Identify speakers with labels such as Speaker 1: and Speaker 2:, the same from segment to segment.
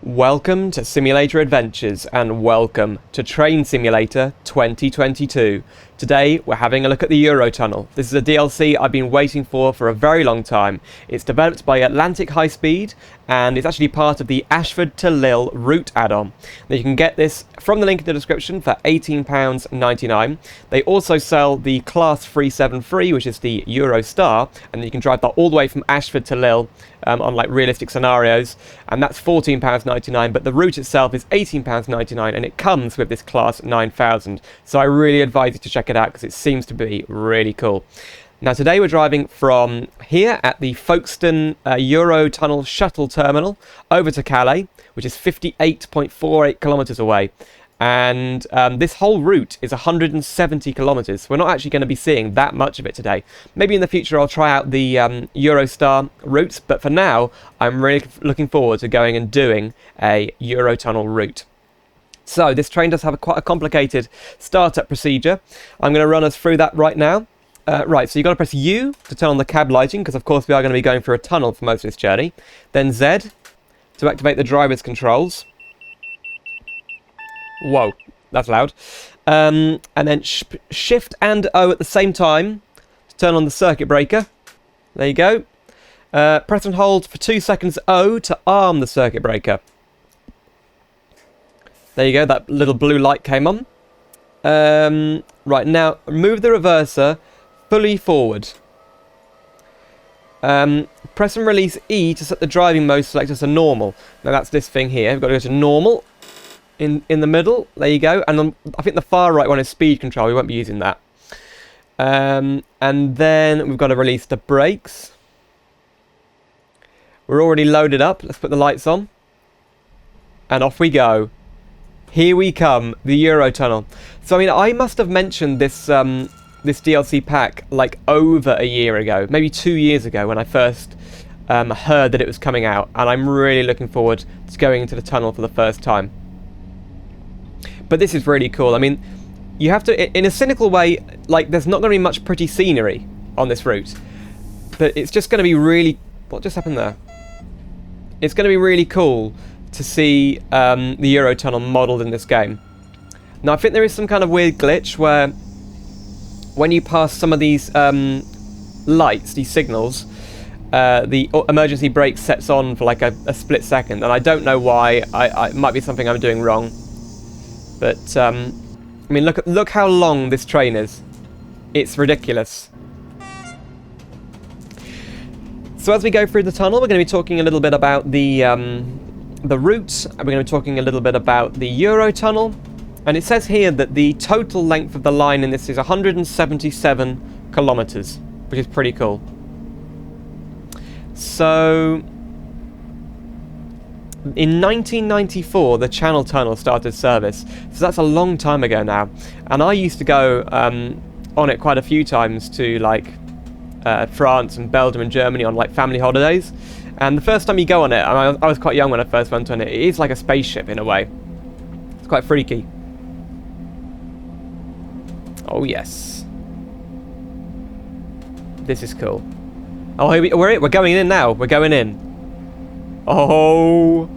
Speaker 1: Welcome to Simulator Adventures and welcome to Train Simulator 2022. Today we're having a look at the Eurotunnel. This is a DLC I've been waiting for a very long time. It's developed by Atlantic High Speed and it's actually part of the Ashford to Lille route add-on. Now you can get this from the link in the description for £18.99. They also sell the Class 373, which is the Eurostar, and you can drive that all the way from Ashford to Lille on like realistic scenarios, and that's £14.99, but the route itself is £18.99 and it comes with this Class 9000. So I really advise you to check it out because it seems to be really cool. Now today we're driving from here at the Folkestone Eurotunnel Shuttle terminal over to Calais, which is 58.48 kilometres away. And this whole route is 170 kilometres. So we're not actually going to be seeing that much of it today. Maybe in the future I'll try out the Eurostar routes, but for now I'm really looking forward to going and doing a Eurotunnel route. So this train does have quite a complicated startup procedure. I'm going to run us through that right now. Right, so you've got to press U to turn on the cab lighting, because of course we are going to be going through a tunnel for most of this journey. Then Z to activate the driver's controls. Whoa, that's loud. And then Shift and O at the same time to turn on the circuit breaker. There you go. Press and hold for 2 seconds O to arm the circuit breaker. There you go, that little blue light came on. Right, now move the reverser fully forward. Press and release E to set the driving mode selector to normal. Now that's this thing here. We've got to go to normal. In the middle, there you go, and I think the far right one is speed control. We won't be using that. And then we've got to release the brakes. We're already loaded up. Let's put the lights on, and off we go. Here we come, the Eurotunnel. So I mean, I must have mentioned this this DLC pack like over a year ago, maybe 2 years ago, when I first heard that it was coming out, and I'm really looking forward to going into the tunnel for the first time. But this is really cool. I mean, you have to, in a cynical way, like, there's not going to be much pretty scenery on this route. But it's just going to be really... What just happened there? It's going to be really cool to see the Eurotunnel modelled in this game. Now, I think there is some kind of weird glitch where when you pass some of these lights, these signals, the emergency brake sets on for like a split second. And I don't know why. It might be something I'm doing wrong. But, I mean, look how long this train is. It's ridiculous. So as we go through the tunnel, we're going to be talking a little bit about the route. We're going to be talking a little bit about the Eurotunnel. And it says here that the total length of the line in this is 177 kilometres, which is pretty cool. So... in 1994, the Channel Tunnel started service, so that's a long time ago now. And I used to go on it quite a few times to like France and Belgium and Germany on like family holidays. And the first time you go on it, I was quite young when I first went on it, it is like a spaceship in a way. It's quite freaky. Oh yes. This is cool. Oh, we're going in now. We're going in. Oh,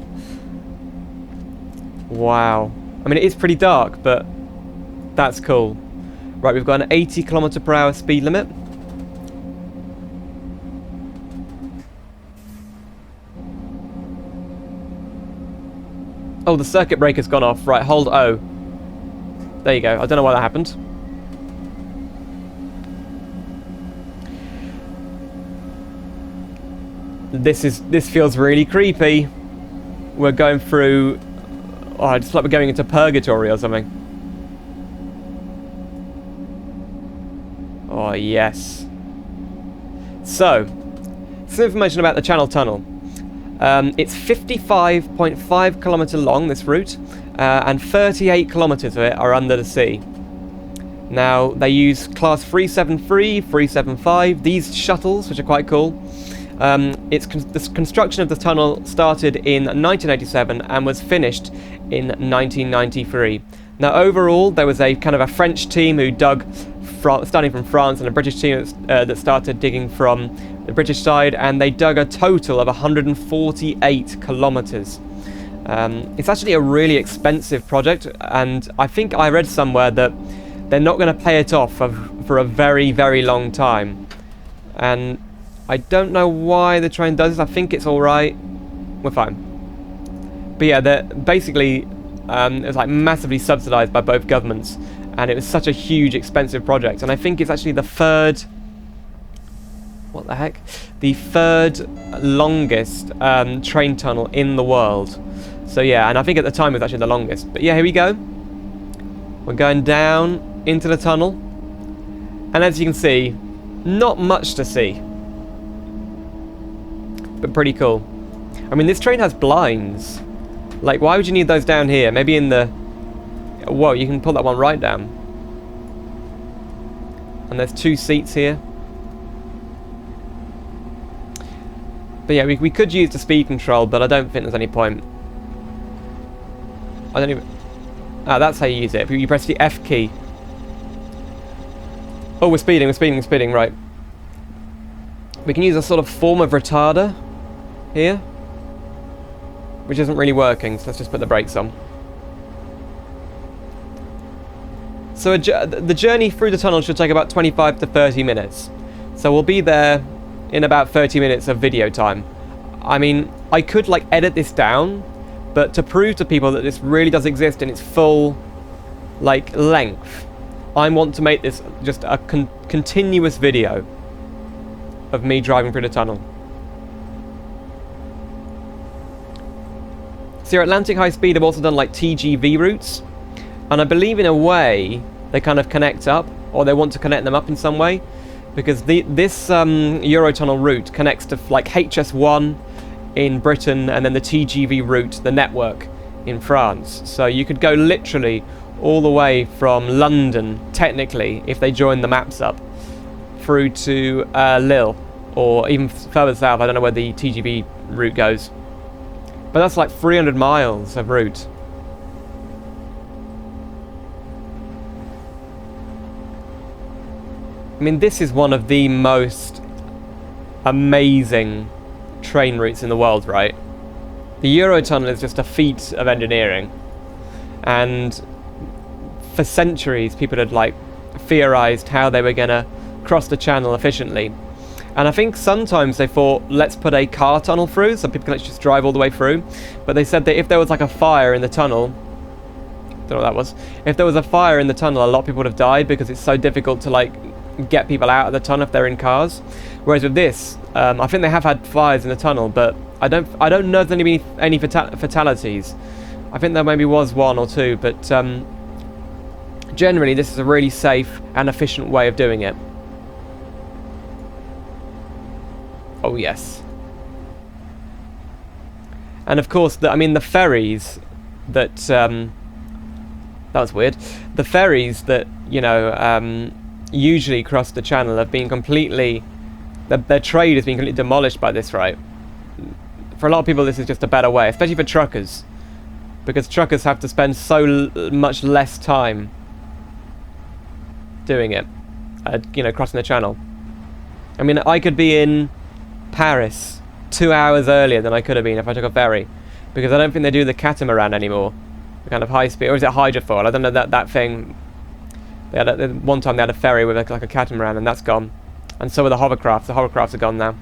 Speaker 1: wow. I mean, it is pretty dark, but that's cool. Right, we've got an 80 km/h speed limit. Oh, the circuit breaker's gone off. Right, hold O. There you go. I don't know why that happened. This feels really creepy. We're going through... Oh, it's like we're going into purgatory or something. Oh, yes. So, some information about the Channel Tunnel. It's 55.5 kilometre long, this route, and 38 kilometres of it are under the sea. Now, they use Class 373, 375, these shuttles, which are quite cool. The construction of the tunnel started in 1987 and was finished in 1993. Now overall there was a kind of a French team who dug starting from France and a British team that started digging from the British side, and they dug a total of 148 kilometres. It's actually a really expensive project, and I think I read somewhere that they're not going to pay it off for a very, very long time. And I don't know why the train does this. I think it's alright. We're fine. But yeah, they're basically, it was like massively subsidised by both governments, and it was such a huge, expensive project. And I think it's actually the third... What the heck? The third longest train tunnel in the world. So yeah, and I think at the time it was actually the longest. But yeah, here we go. We're going down into the tunnel. And as you can see, not much to see. But pretty cool. I mean, this train has blinds. Like, why would you need those down here? Maybe in the... Whoa, you can pull that one right down. And there's 2 seats here. But yeah, we could use the speed control, but I don't think there's any point. I don't even... Ah, that's how you use it. You press the F key. Oh, we're speeding, right. We can use a sort of form of retarder here, which isn't really working, so let's just put the brakes on. So the journey through the tunnel should take about 25 to 30 minutes. So we'll be there in about 30 minutes of video time. I mean, I could like edit this down, but to prove to people that this really does exist in its full like length, I want to make this just a continuous video of me driving through the tunnel. So your Atlantic High Speed have also done like TGV routes, and I believe in a way they kind of connect up, or they want to connect them up in some way, because this Eurotunnel route connects to like HS1 in Britain, and then the TGV route, the network, in France. So you could go literally all the way from London, technically, if they join the maps up, through to Lille, or even further south. I don't know where the TGV route goes. But that's like 300 miles of route. I mean, this is one of the most amazing train routes in the world, right? The Eurotunnel is just a feat of engineering. And for centuries, people had like theorized how they were going to cross the channel efficiently. And I think sometimes they thought, let's put a car tunnel through so people can just drive all the way through. But they said that if there was like a fire in the tunnel, don't know what that was. If there was a fire in the tunnel, a lot of people would have died because it's so difficult to like get people out of the tunnel if they're in cars. Whereas with this, I think they have had fires in the tunnel, but I don't know if there's any fatalities. I think there maybe was 1 or 2, but generally this is a really safe and efficient way of doing it. Oh yes. And of course, the ferries that that was weird. The ferries that usually cross the channel have been completely, their trade has been completely demolished by this, right? For a lot of people, this is just a better way, especially for truckers, because truckers have to spend so much less time doing it, crossing the channel. I mean, I could be in Paris 2 hours earlier than I could have been if I took a ferry, because I don't think they do the catamaran anymore, the kind of high speed, or is it hydrofoil? I don't know that thing. They had one time they had a ferry with like a catamaran, and that's gone, and so are the hovercrafts. The hovercrafts are gone now.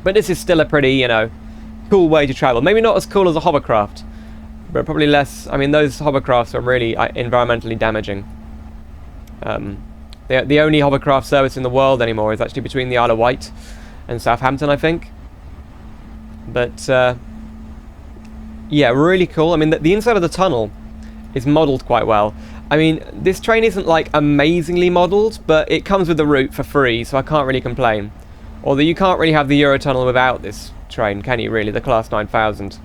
Speaker 1: But this is still a pretty, cool way to travel. Maybe not as cool as a hovercraft, but probably less. I mean, those hovercrafts are really environmentally damaging. The only hovercraft service in the world anymore is actually between the Isle of Wight and Southampton, I think. But yeah, really cool. I mean, the inside of the tunnel is modelled quite well. I mean, this train isn't like amazingly modelled, but it comes with the route for free, so I can't really complain. Although you can't really have the Eurotunnel without this train, can you really? The Class 9000.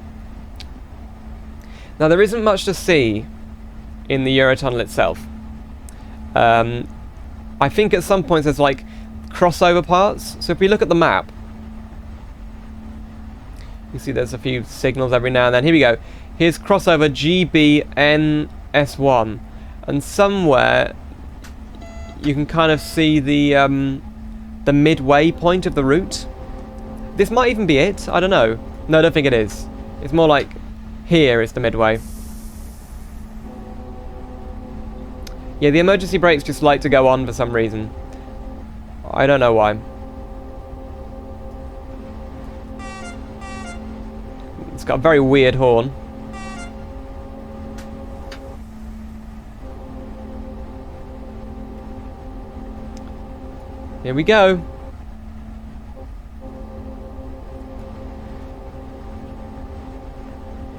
Speaker 1: Now, there isn't much to see in the Eurotunnel itself. I think at some points there's like crossover parts. So if we look at the map, you see there's a few signals every now and then. Here we go. Here's crossover GBNS1, and somewhere you can kind of see the midway point of the route. This might even be it. I don't know. No, I don't think it is. It's more like here is the Midway. Yeah, the emergency brakes just like to go on for some reason. I don't know why. It's got a very weird horn. Here we go.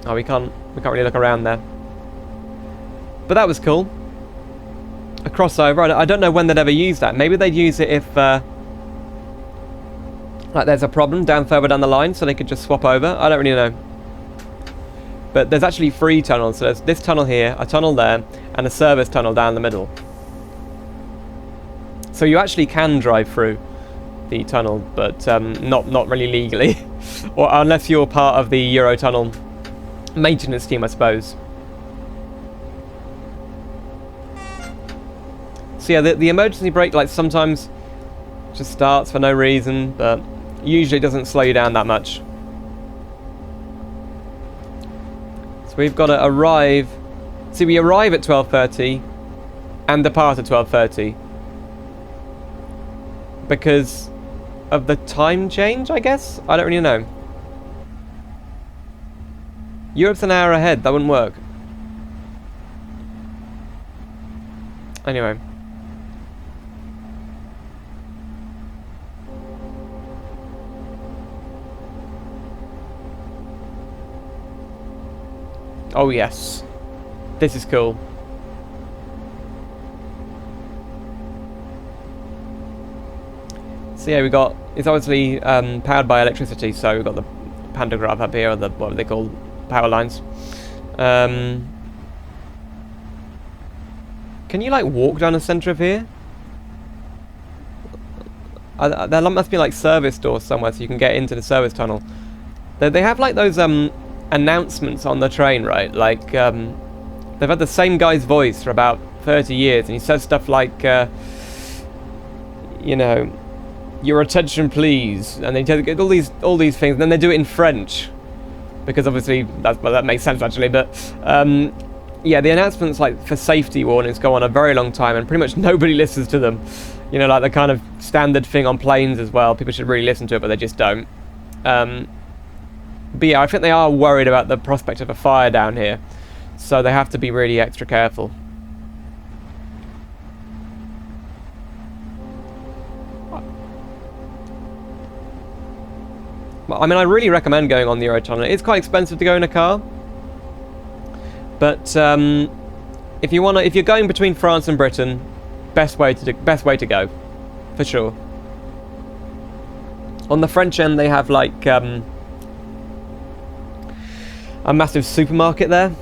Speaker 1: Oh, we can't really look around there. But that was cool. A crossover. I don't know when they'd ever use that. Maybe they'd use it if like there's a problem further down the line, so they could just swap over. I don't really know. But there's actually 3 tunnels. So there's this tunnel here, a tunnel there, and a service tunnel down the middle. So you actually can drive through the tunnel, but not really legally, or unless you're part of the Eurotunnel maintenance team, I suppose. So yeah, the emergency brake light sometimes just starts for no reason, but usually it doesn't slow you down that much. So we've got to arrive. See, we arrive at 12:30 and depart at 12:30 because of the time change, I guess? I don't really know. Europe's an hour ahead. That wouldn't work. Anyway. Oh yes. This is cool. So yeah, we got, it's obviously powered by electricity, so we've got the pantograph up here, or the, what are they called, power lines. Can you like walk down the centre of here? There must be like service doors somewhere so you can get into the service tunnel. They have like those announcements on the train, right? Like they've had the same guy's voice for about 30 years, and he says stuff like you know, your attention please, and they get all these things, and then they do it in French because obviously that makes sense actually. But yeah, the announcements like for safety warnings go on a very long time, and pretty much nobody listens to them. You know, like the kind of standard thing on planes as well. People should really listen to it, but they just don't. But yeah, I think they are worried about the prospect of a fire down here, so they have to be really extra careful. I mean, I really recommend going on the Eurotunnel. It's quite expensive to go in a car, but if you're going between France and Britain, best way to go, for sure. On the French end, they have like a massive supermarket there.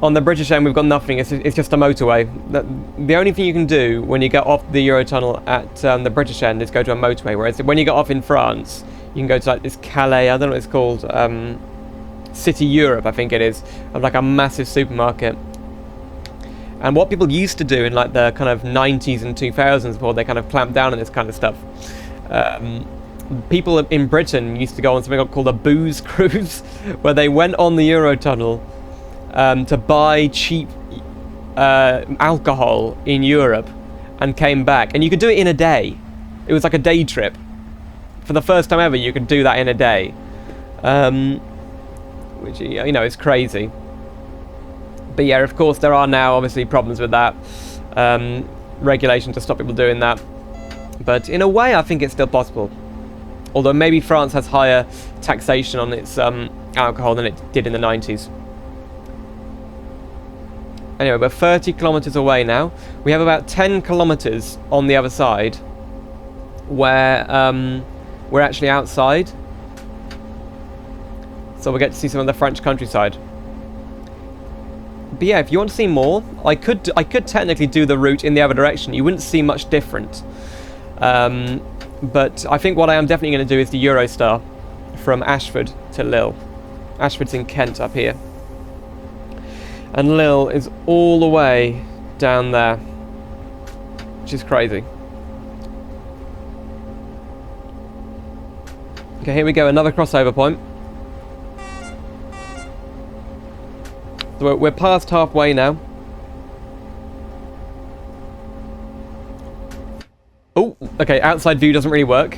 Speaker 1: On the British end, we've got nothing. It's just a motorway. The only thing you can do when you get off the Eurotunnel at the British end is go to a motorway, whereas when you get off in France, you can go to like this Calais, I don't know what it's called, City Europe, I think it is, of like a massive supermarket. And what people used to do in like the kind of 90s and 2000s before they kind of clamped down on this kind of stuff, people in Britain used to go on something called a booze cruise, where they went on the Eurotunnel to buy cheap alcohol in Europe and came back. And you could do it in a day. It was like a day trip. For the first time ever, you could do that in a day. Which, you know, is crazy. But yeah, of course, there are now obviously problems with that. Regulation to stop people doing that. But in a way, I think it's still possible. Although maybe France has higher taxation on its alcohol than it did in the 90s. Anyway, we're 30 kilometers away now. We have about 10 kilometers on the other side where we're actually outside. So we'll get to see some of the French countryside. But yeah, if you want to see more, I could technically do the route in the other direction. You wouldn't see much different. But I think what I am definitely going to do is the Eurostar from Ashford to Lille. Ashford's in Kent up here. And Lille is all the way down there, which is crazy. Okay, here we go, another crossover point. So we're past halfway now. Oh, okay, outside view doesn't really work.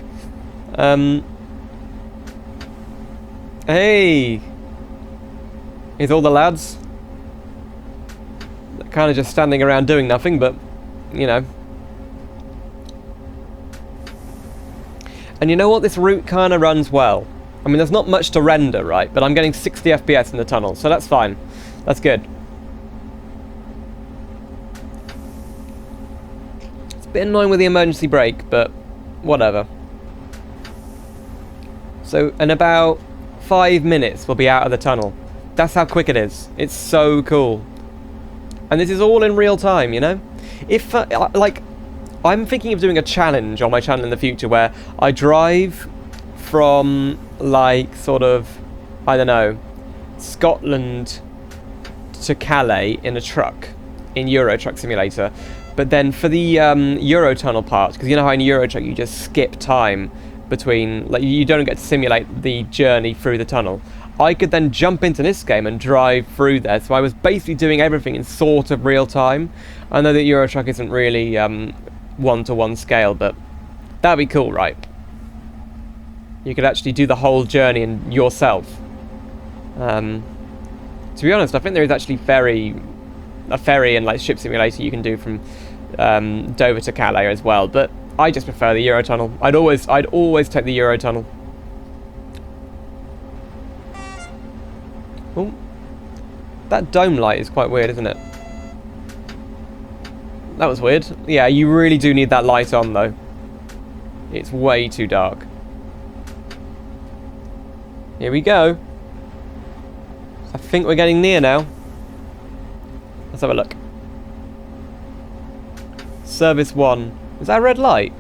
Speaker 1: Hey! Here's all the lads. They're kind of just standing around doing nothing, but, you know. And you know what? This route kind of runs well. I mean, there's not much to render, right? But I'm getting 60 FPS in the tunnel, so that's fine. That's good. It's a bit annoying with the emergency brake, but whatever. So, in about 5 minutes, we'll be out of the tunnel. That's how quick it is. It's so cool. And this is all in real time, you know? If, like, I'm thinking of doing a challenge on my channel in the future where I drive from, like, sort of, I don't know, Scotland to Calais in a truck, in Euro Truck Simulator. But then for the Eurotunnel part, because you know how in Euro Truck you just skip time between, like, you don't get to simulate the journey through the tunnel. I could then jump into this game and drive through there. So I was basically doing everything in sort of real time. I know that Euro Truck isn't really one-to-one scale, but that'd be cool, right? You could actually do the whole journey in yourself. To be honest, I think there is actually a ferry and like ship simulator you can do from Dover to Calais as well, but I just prefer the Eurotunnel. I'd always take the Eurotunnel. Oh, that dome light is quite weird, isn't it? That was weird. Yeah, you really do need that light on, though. It's way too dark. Here we go. I think we're getting near now. Let's have a look. Service 1. Is that a red light?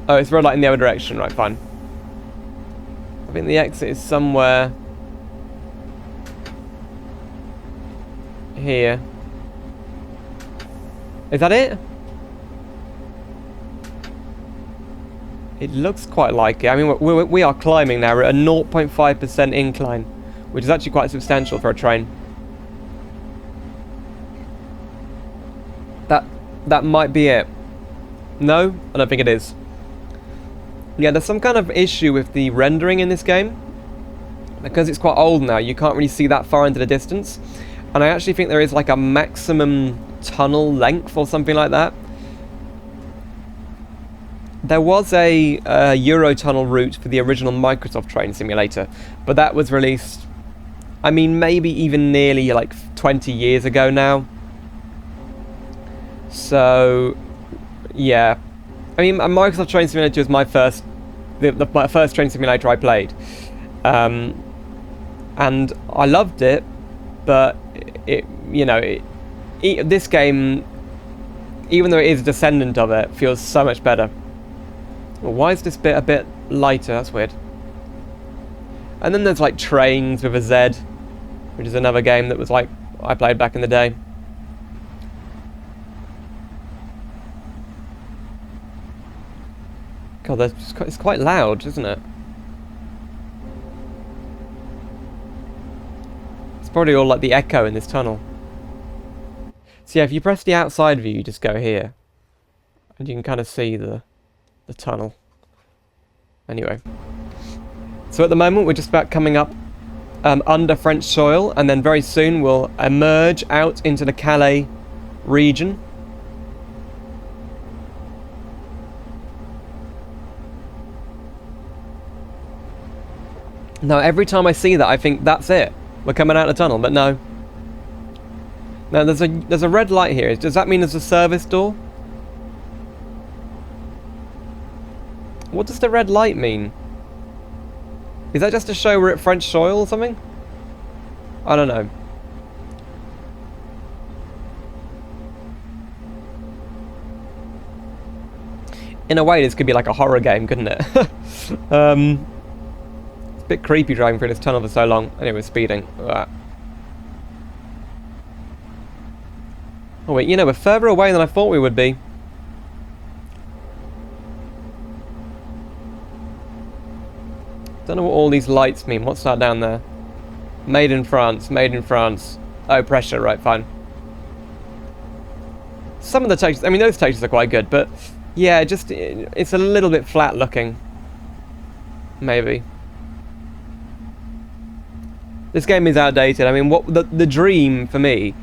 Speaker 1: Oh, it's a red light in the other direction. Right, fine. I think the exit is somewhere here. Is that it? It looks quite like it. I mean, we are climbing now. We're at a 0.5% incline, which is actually quite substantial for a train. That might be it. No? I don't think it is. Yeah, there's some kind of issue with the rendering in this game. Because it's quite old now, you can't really see that far into the distance. And I actually think there is like a maximum tunnel length or something like that. There was a Eurotunnel route for the original Microsoft Train Simulator, but that was released, I mean, maybe even nearly like 20 years ago now. So, yeah. I mean, a Microsoft Train Simulator was my first, my first train simulator I played. And I loved it, but it, you know, this game, even though it is a descendant of it, feels so much better. Well, why is this bit a bit lighter? That's weird. And then there's like Trains with a Z, which is another game that was like I played back in the day. God, it's quite loud, isn't it? It's probably all like the echo in this tunnel. So yeah, if you press the outside view, you just go here. And you can kind of see the tunnel. Anyway. So at the moment, we're just about coming up under French soil. And then very soon, we'll emerge out into the Calais region. Now, every time I see that, I think, that's it. We're coming out of the tunnel, but no. Now, there's a red light here. Does that mean there's a service door? What does the red light mean? Is that just to show we're at French soil or something? I don't know. In a way, this could be like a horror game, couldn't it? It's a bit creepy driving through this tunnel for so long. Anyway, we're speeding. Oh wait, you know, we're further away than I thought we would be. Don't know what all these lights mean. What's that down there? Made in France, made in France. Oh, pressure, right, fine. Some of the textures, I mean, those textures are quite good, but yeah, it's a little bit flat looking. Maybe. This game is outdated. I mean, what the dream for me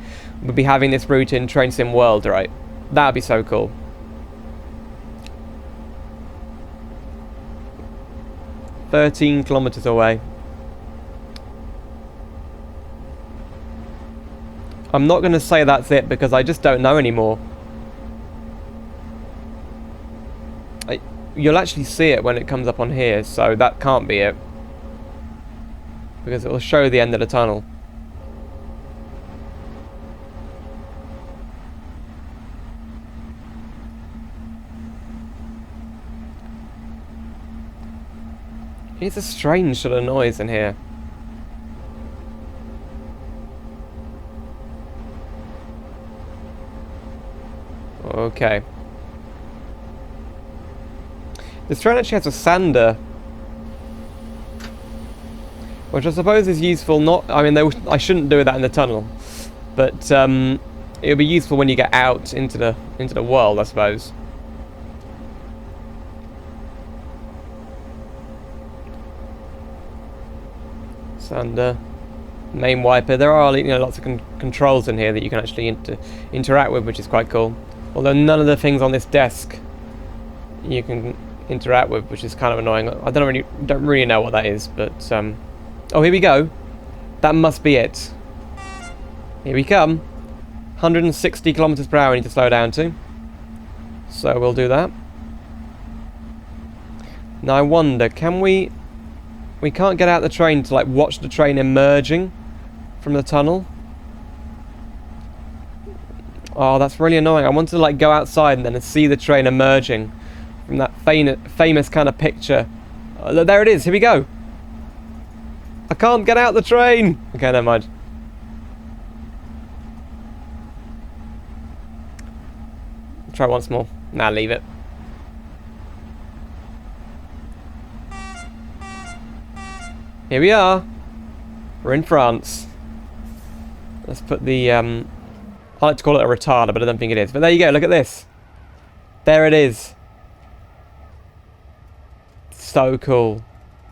Speaker 1: would be having this route in Train Sim World, right? That'd be so cool. "13 kilometers away." I'm not going to say that's it because I just don't know anymore. You'll actually see it when it comes up on here, so that can't be it. Because it will show the end of the tunnel. It's a strange sort of noise in here. Okay. This train actually has a sander, which I suppose is useful. Not, I mean, I shouldn't do that in the tunnel, but it'll be useful when you get out into the world, I suppose. Sander, main wiper. There are, you know, lots of controls in here that you can actually interact with, which is quite cool. Although none of the things on this desk you can interact with, which is kind of annoying. I don't really know what that is, but oh, here we go. That must be it. Here we come. 160 kilometers per hour we need to slow down to. So we'll do that. Now I wonder, can we can't get out the train to like watch the train emerging from the tunnel. Oh, that's really annoying. I wanted to like go outside and then see the train emerging from that famous kind of picture. There it is. Here we go. I can't get out the train. Okay, never mind. Try once more. Nah, leave it. Here we are. We're in France. Let's put the I like to call it a retarder, but I don't think it is. But there you go, look at this. There it is. So cool.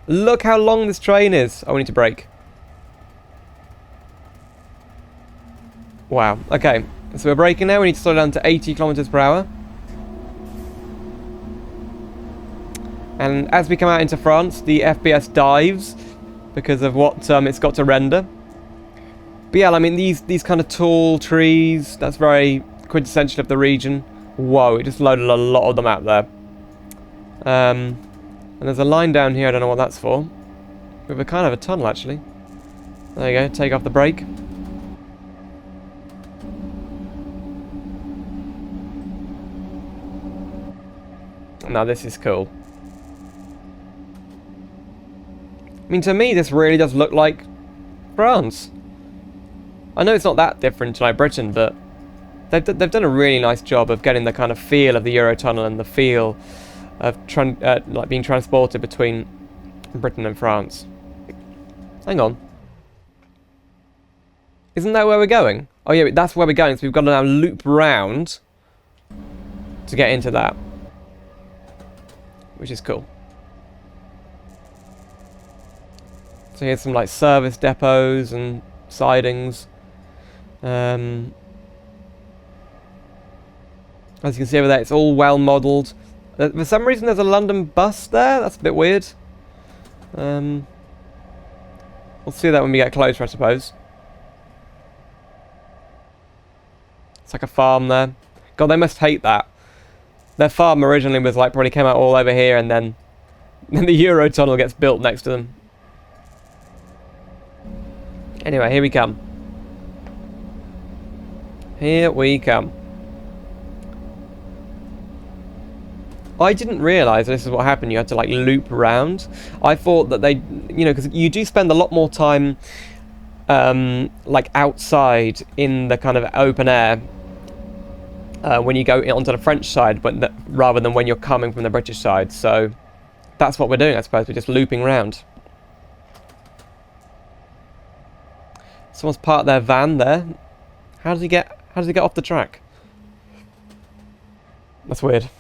Speaker 1: Look how long this train is. Oh, we need to brake. Wow. Okay. So we're braking now. We need to slow down to 80 kilometers per hour. And as we come out into France, the FPS dives because of what it's got to render. But yeah, I mean, these kind of tall trees, that's very quintessential of the region. Whoa, it just loaded a lot of them out there. And there's a line down here, I don't know what that's for. With a kind of a tunnel, actually. There you go, take off the brake. Now this is cool. I mean, to me, this really does look like France. I know it's not that different to like Britain, but they've done a really nice job of getting the kind of feel of the Eurotunnel and the feel of like being transported between Britain and France. Hang on. Isn't that where we're going? Oh yeah, that's where we're going, so we've got to now loop round to get into that. Which is cool. So here's some like service depots and sidings. As you can see over there, it's all well modelled. For some reason there's a London bus there. That's a bit weird. We'll see that when we get closer, I suppose. It's like a farm there. God, they must hate that. Their farm originally was like, probably came out all over here, and then the Eurotunnel gets built next to them. Anyway, here we come. Here we come. I didn't realise this is what happened. You had to like loop around. I thought that they, you know, because you do spend a lot more time like outside in the kind of open air when you go onto the French side, but rather than when you're coming from the British side. So that's what we're doing, I suppose. We're just looping around. Someone's parked their van there. How does he get off the track? That's weird.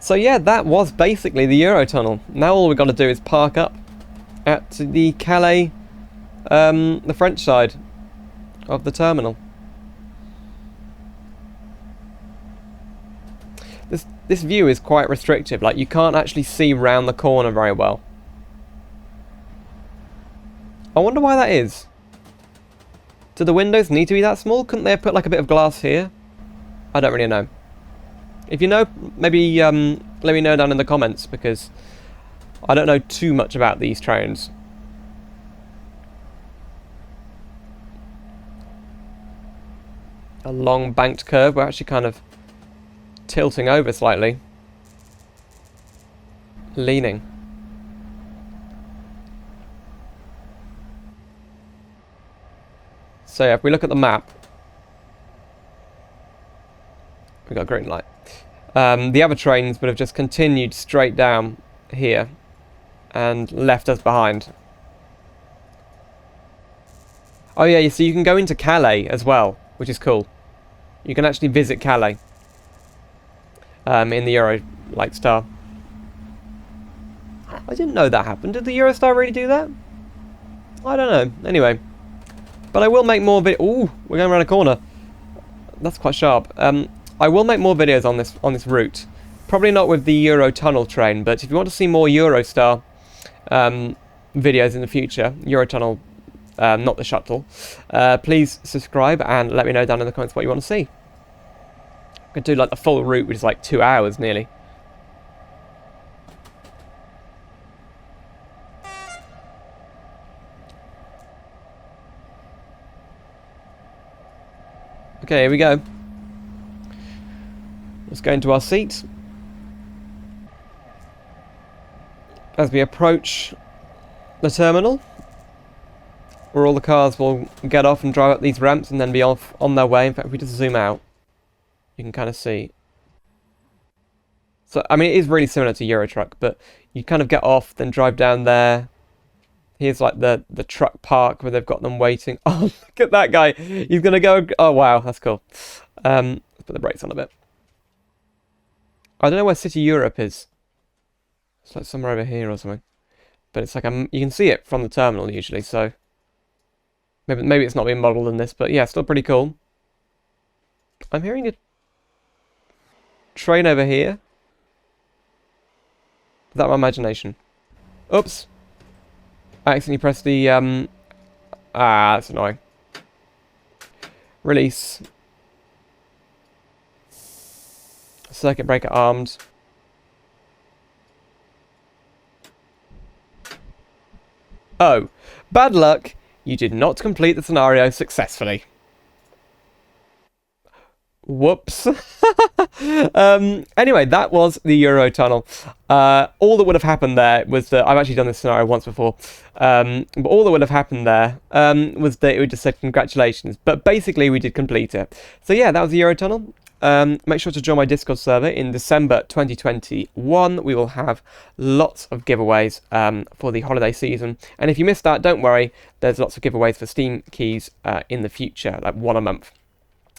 Speaker 1: So yeah, that was basically the Eurotunnel. Now all we've got to do is park up at the Calais, the French side of the terminal. This view is quite restrictive, like you can't actually see round the corner very well. I wonder why that is. Do the windows need to be that small? Couldn't they have put like a bit of glass here? I don't really know. If you know, maybe let me know down in the comments, because I don't know too much about these trains. A long banked curve. We're actually kind of tilting over slightly. Leaning. So yeah, if we look at the map, we've got a green light. The other trains would have just continued straight down here and left us behind. Oh yeah, so you can go into Calais as well, which is cool. You can actually visit Calais in the Eurostar. I didn't know that happened. Did the Eurostar really do that? I don't know. Anyway. But I will make more Ooh, we're going around a corner. That's quite sharp. I will make more videos on this route. Probably not with the Eurotunnel train, but if you want to see more Eurostar videos in the future, Eurotunnel, not the shuttle, please subscribe and let me know down in the comments what you want to see. I could do like the full route, which is like 2 hours nearly. Okay, here we go. Let's go into our seat. As we approach the terminal, where all the cars will get off and drive up these ramps and then be off on their way. In fact, if we just zoom out, you can kind of see. So, I mean, it is really similar to Eurotruck, but you kind of get off, then drive down there. Here's like the truck park where they've got them waiting. Oh, look at that guy. He's going to go. Oh, wow. That's cool. Let's put the brakes on a bit. I don't know where City Europe is. It's like somewhere over here or something. But it's like, you can see it from the terminal usually, so. Maybe it's not being modelled in this, but yeah, still pretty cool. I'm hearing a train over here. Is that my imagination? Oops. I accidentally pressed the, that's annoying. Release. Circuit breaker armed. Oh, bad luck. You did not complete the scenario successfully. Whoops. Anyway, that was the Eurotunnel. All that would have happened there was that I've actually done this scenario once before. But all that would have happened there was that it would just say congratulations. But basically, we did complete it. So yeah, that was the Eurotunnel. Make sure to join my Discord server in December 2021. We will have lots of giveaways for the holiday season. And if you missed that, don't worry. There's lots of giveaways for Steam keys in the future, like one a month.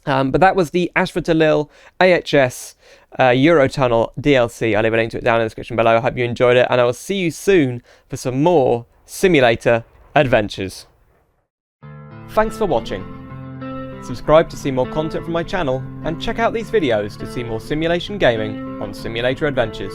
Speaker 1: But that was the Ashford to Lille AHS Eurotunnel DLC. I'll leave a link to it down in the description below. I hope you enjoyed it, and I will see you soon for some more simulator adventures. Thanks for watching. Subscribe to see more content from my channel, and check out these videos to see more simulation gaming on Simulator Adventures.